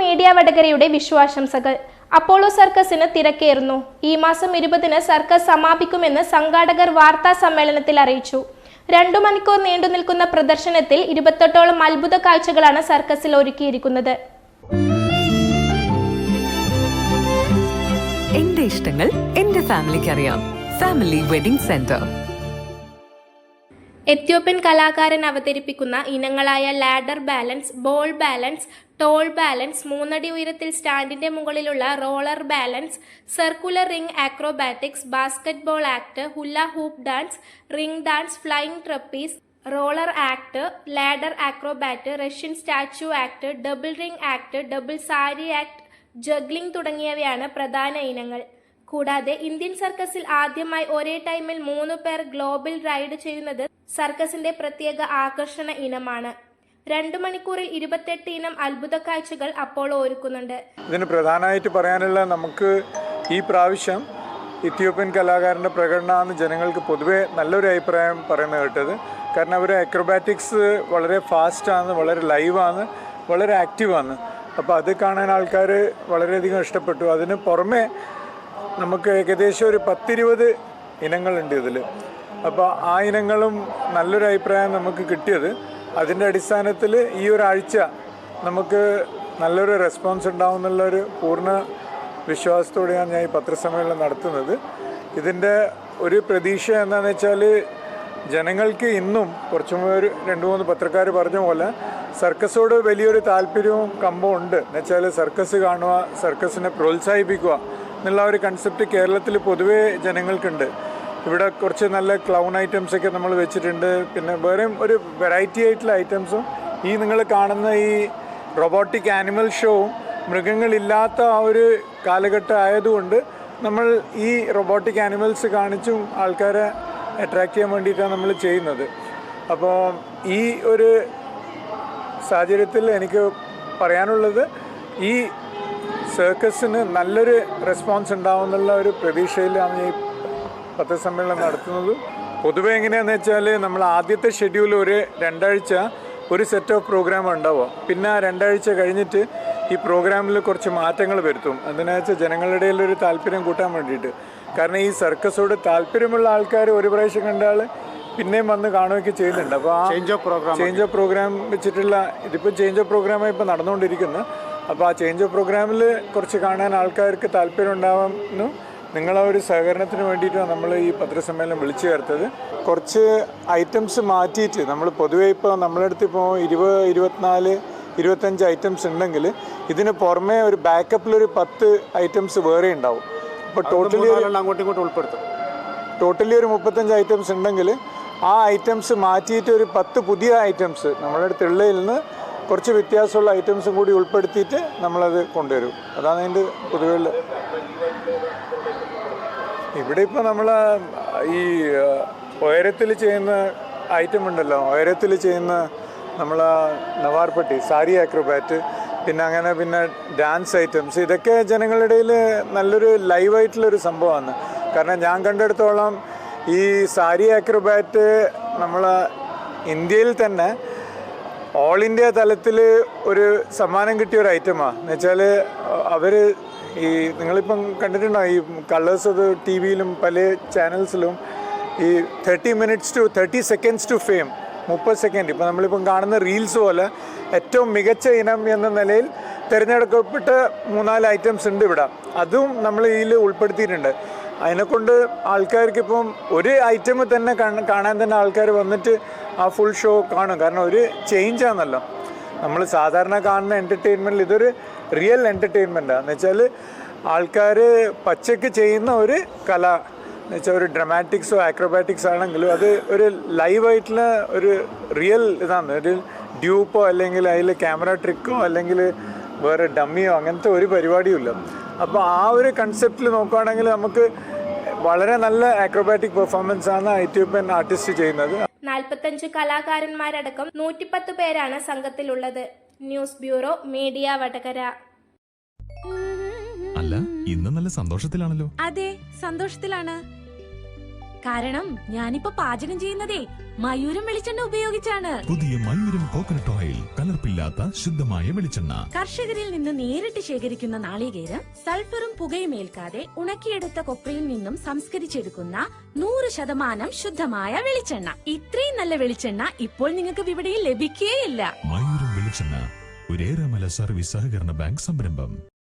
Media വടകരയുടെ വിശ്വാസംസകൾ. Apollo സർക്കസിന് തിരക്കേറുന്നു. ഈ മാസം 20-ന് circus സമാപിക്കുമെന്ന് സംഘാടകർ വാർത്താ സമ്മേളനത്തിൽ അറിയിച്ചു. 2 മണിക്കൂർ നീണ്ടു നിൽക്കുന്ന പ്രദർശനത്തിൽ 28ഓളം അത്ഭുത കാഴ്ചകളാണ് സർക്കസിൽ ഒരുക്കിയിരിക്കുന്നത്. എന്റെ ഇഷ്ടങ്ങൾ എന്റെ ഫാമിലിക്ക് അറിയാം. Family wedding centre. എത്യോപ്യൻ കലാകാരൻ അവതരിപ്പിക്കുന്ന ഇനങ്ങളായ ladder balance, ball balance, tall balance, 3 അടി ഉയരത്തിൽ സ്റ്റാൻഡിന്റെ മുകളിലുള്ള roller balance, circular ring acrobatics, basketball act, hula hoop dance, ring dance, flying trapeze, roller act, ladder acrobat, Russian statue act, double ring act, double sari act, juggling തുടങ്ങിയവയാണ് പ്രധാന ഇനങ്ങൾ. കൂടാതെ Indian സർക്കസിൽ ആദ്യമായി ഒരേ ടൈമിൽ 3 പേർ ഗ്ലോബൽ റൈഡ് ചെയ്യുന്നത് സർക്കസിന്റെ പ്രത്യേക ആകർഷണ ഇനമാണ്. 2 മണിക്കൂറിൽ 28 ഇനം അത്ഭുത കാഴ്ചകൾ അപ്പോളോ ഒരുക്കുന്നുണ്ട്. ഇതിന് പ്രധാനമായിട്ട് പറയാനുള്ള നമുക്ക് ഈ പ്രാവശ്യം ഇത്യോപ്യൻ കലാകാരൻ്റെ പ്രകടനമാണ് ജനങ്ങൾക്ക് പൊതുവെ നല്ലൊരു അഭിപ്രായം പറയുന്നത് കേട്ടത്. കാരണം അവർ അക്രോബാറ്റിക്സ് വളരെ ഫാസ്റ്റാണ്, വളരെ ലൈവാണ്, വളരെ ആക്റ്റീവാണ്. അപ്പോൾ അത് കാണാൻ ആൾക്കാർ വളരെയധികം ഇഷ്ടപ്പെട്ടു. അതിന് പുറമെ നമുക്ക് ഏകദേശം ഒരു 10-20 ഇനങ്ങളുണ്ട് ഇതിൽ. അപ്പോൾ ആ ഇനങ്ങളും നല്ലൊരു അഭിപ്രായം നമുക്ക് കിട്ടിയത്. അതിൻ്റെ അടിസ്ഥാനത്തിൽ ഈ ഒരാഴ്ച നമുക്ക് നല്ലൊരു റെസ്പോൺസ് ഉണ്ടാവും എന്നുള്ളൊരു പൂർണ്ണ വിശ്വാസത്തോടെയാണ് ഞാൻ ഈ പത്രസമ്മേളനം നടത്തുന്നത്. ഇതിൻ്റെ ഒരു പ്രതീക്ഷ എന്താണെന്ന് വെച്ചാൽ ജനങ്ങൾക്ക് ഇന്നും കുറച്ചും 2-3 പത്രക്കാർ പറഞ്ഞ പോലെ സർക്കസോട് വലിയൊരു താല്പര്യവും കമ്പവും ഉണ്ട്. എന്നുവെച്ചാൽ സർക്കസ് കാണുക, സർക്കസിനെ പ്രോത്സാഹിപ്പിക്കുക എന്നുള്ള ഒരു കൺസെപ്റ്റ് കേരളത്തിൽ പൊതുവേ ജനങ്ങൾക്കുണ്ട്. ഇവിടെ കുറച്ച് നല്ല ക്ലൗൺ ഐറ്റംസൊക്കെ നമ്മൾ വെച്ചിട്ടുണ്ട്. പിന്നെ വേറെയും ഒരു വെറൈറ്റി ആയിട്ടുള്ള ഐറ്റംസും ഈ നിങ്ങൾ കാണുന്ന ഈ റോബോട്ടിക് ആനിമൽ ഷോവും മൃഗങ്ങളില്ലാത്ത ആ ഒരു കാലഘട്ടം ആയതുകൊണ്ട് നമ്മൾ ഈ റോബോട്ടിക് ആനിമൽസ് കാണിച്ചും ആൾക്കാരെ അട്രാക്റ്റ് ചെയ്യാൻ വേണ്ടിയിട്ടാണ് നമ്മൾ ചെയ്യുന്നത്. അപ്പോൾ ഈ ഒരു സാഹചര്യത്തിൽ എനിക്ക് പറയാനുള്ളത് ഈ സർക്കസിന് നല്ലൊരു റെസ്പോൺസ് ഉണ്ടാവുമെന്നുള്ള ഒരു പ്രതീക്ഷയിലാണ് ഈ പത്രസമ്മേളനം നടത്തുന്നത്. പൊതുവെ എങ്ങനെയാണെന്ന് വെച്ചാൽ നമ്മൾ ആദ്യത്തെ ഷെഡ്യൂൾ ഒരു 2 ആഴ്ച ഒരു സെറ്റ് ഓഫ് പ്രോഗ്രാം ഉണ്ടാവുക. പിന്നെ 2 ആഴ്ച കഴിഞ്ഞിട്ട് ഈ പ്രോഗ്രാമിൽ കുറച്ച് മാറ്റങ്ങൾ വരുത്തും. എന്തിനാ വെച്ചാൽ ജനങ്ങളുടെ ഇടയിൽ ഒരു താല്പര്യം കൂട്ടാൻ വേണ്ടിയിട്ട്. കാരണം ഈ സർക്കസോട് താല്പര്യമുള്ള ആൾക്കാർ ഒരു പ്രാവശ്യം കണ്ടാൽ പിന്നെയും വന്ന് കാണുകയൊക്കെ ചെയ്യുന്നുണ്ട്. അപ്പോൾ ആ ചേഞ്ച് ഓഫ് പ്രോഗ്രാം വെച്ചിട്ടുള്ള ഇതിപ്പോൾ ചേഞ്ച് ഓഫ് പ്രോഗ്രാമായി ഇപ്പോൾ നടന്നുകൊണ്ടിരിക്കുന്നത്. അപ്പോൾ ആ ചേഞ്ച് ഓഫ് പ്രോഗ്രാമിൽ കുറച്ച് കാണാൻ ആൾക്കാർക്ക് താല്പര്യം ഉണ്ടാവുന്നു. നിങ്ങളെ ഒരു സഹകരണത്തിന് വേണ്ടിയിട്ടാണ് നമ്മൾ ഈ പത്രസമ്മേളനം വിളിച്ചു ചേർത്തത്. കുറച്ച് ഐറ്റംസ് മാറ്റിയിട്ട് നമ്മൾ പൊതുവെ ഇപ്പോൾ നമ്മളടുത്ത് ഇപ്പോൾ 20, 24, 25 ഐറ്റംസ് ഉണ്ടെങ്കിൽ ഇതിന് പുറമെ ഒരു ബാക്കപ്പിലൊരു 10 ഐറ്റംസ് വേറെ ഉണ്ടാവും. അപ്പോൾ ടോട്ടലി ഒരു 35 ഐറ്റംസ് ഉണ്ടെങ്കിൽ ആ ഐറ്റംസ് മാറ്റിയിട്ട് ഒരു 10 പുതിയ ഐറ്റംസ് നമ്മളടുത്ത് ഉള്ളതിൽ നിന്ന് കുറച്ച് വ്യത്യാസമുള്ള ഐറ്റംസും കൂടി ഉൾപ്പെടുത്തിയിട്ട് നമ്മളത് കൊണ്ടുവരും. അതാണ് അതിൻ്റെ പൊതുവെ. ഇവിടെ ഇപ്പോൾ നമ്മൾ ഈ ഉയരത്തിൽ ചെയ്യുന്ന ഐറ്റം ഉണ്ടല്ലോ, ഉയരത്തിൽ ചെയ്യുന്ന നമ്മൾ നവാർപട്ടി, സാരി ആക്രോബാറ്റ്, പിന്നെ ഡാൻസ് ഐറ്റംസ്, ഇതൊക്കെ ജനങ്ങളുടെ ഇടയിൽ നല്ലൊരു ലൈവായിട്ടുള്ളൊരു സംഭവമാണ്. കാരണം ഞാൻ കണ്ടെടുത്തോളം ഈ സാരി ആക്രോബാറ്റ് നമ്മൾ ഇന്ത്യയിൽ തന്നെ ഓൾ ഇന്ത്യ തലത്തിൽ ഒരു സമ്മാനം കിട്ടിയ ഒരു ഐറ്റമാണ്. എന്നുവെച്ചാൽ അവർ ഈ നിങ്ങളിപ്പം കണ്ടിട്ടുണ്ടോ ഈ കളേഴ്സ് അത് ടി വിയിലും പല ചാനൽസിലും ഈ 30 minutes to 30 seconds to fame, 30 second. ഇപ്പോൾ നമ്മളിപ്പം കാണുന്ന റീൽസ് പോലെ ഏറ്റവും മികച്ച ഇനം എന്ന നിലയിൽ തിരഞ്ഞെടുക്കപ്പെട്ട 3-4 ഐറ്റംസ് ഉണ്ട് ഇവിടെ. അതും നമ്മൾ ഇതിൽ ഉൾപ്പെടുത്തിയിട്ടുണ്ട്. അതിനെക്കൊണ്ട് ആൾക്കാർക്ക് ഇപ്പം ഒരു ഐറ്റം തന്നെ കാണാൻ തന്നെ ആൾക്കാർ വന്നിട്ട് ആ ഫുൾ ഷോ കാണും. കാരണം ഒരു ചേഞ്ചാണല്ലോ നമ്മൾ സാധാരണ കാണുന്ന എൻ്റർടൈൻമെൻറ്റിൽ. ഇതൊരു റിയൽ എൻ്റർടൈൻമെൻറ്റാണ്. എന്ന് വെച്ചാൽ ആൾക്കാർ പച്ചയ്ക്ക് ചെയ്യുന്ന ഒരു കല എന്ന് വെച്ചാൽ ഒരു ഡ്രമാറ്റിക്സോ ആക്രോബാറ്റിക്സ് ആണെങ്കിലും അത് ഒരു ലൈവായിട്ടുള്ള ഒരു റിയൽ ഇതാണ്. ഒരു ഡ്യൂപ്പോ അല്ലെങ്കിൽ അതിൽ ക്യാമറ ട്രിക്കോ അല്ലെങ്കിൽ വേറെ ഡമ്മിയോ അങ്ങനത്തെ ഒരു പരിപാടിയുമില്ല. അപ്പോൾ ആ ഒരു കൺസെപ്റ്റിൽ നോക്കുകയാണെങ്കിൽ നമുക്ക് വളരെ നല്ല ആക്രോബാറ്റിക് പെർഫോമൻസ് ആണ് എത്യോപ്യൻ ആർട്ടിസ്റ്റ് ചെയ്യുന്നത്. 45 കലാകാരന്മാരടക്കം 110 പേരാണ് സംഘത്തിലുള്ളത്. News bureau, media Vadakara. അല്ല, ഇന്ന് നല്ല സന്തോഷത്തിലാണല്ലോ. അതെ, സന്തോഷത്തിലാണ്. കാരണം ഞാനിപ്പോ പാചകം ചെയ്യുന്നതേ മയൂരം വെളിച്ചെണ്ണ ഉപയോഗിച്ചാണ്. പുതിയ മയൂരം കോക്കനട്ട് ഓയിൽ, കലർപ്പില്ലാത്ത ശുദ്ധമായ വെളിച്ചെണ്ണ. കർഷകരിൽ നിന്ന് നേരിട്ട് ശേഖരിക്കുന്ന നാളികേരം സൾഫറും പുകയും ഏൽക്കാതെ ഉണക്കിയെടുത്ത കൊപ്രയിൽ നിന്നും സംസ്കരിച്ചെടുക്കുന്ന 100% ശുദ്ധമായ വെളിച്ചെണ്ണ. ഇത്രയും നല്ല വെളിച്ചെണ്ണ ഇപ്പോൾ നിങ്ങൾക്ക് വിപണിയിൽ ലഭിക്കുകയില്ല. മയൂരം വെളിച്ചെണ്ണ, ഒരു ഏറെമല സർവീസ് സഹകരണ ബാങ്ക് സംരംഭം.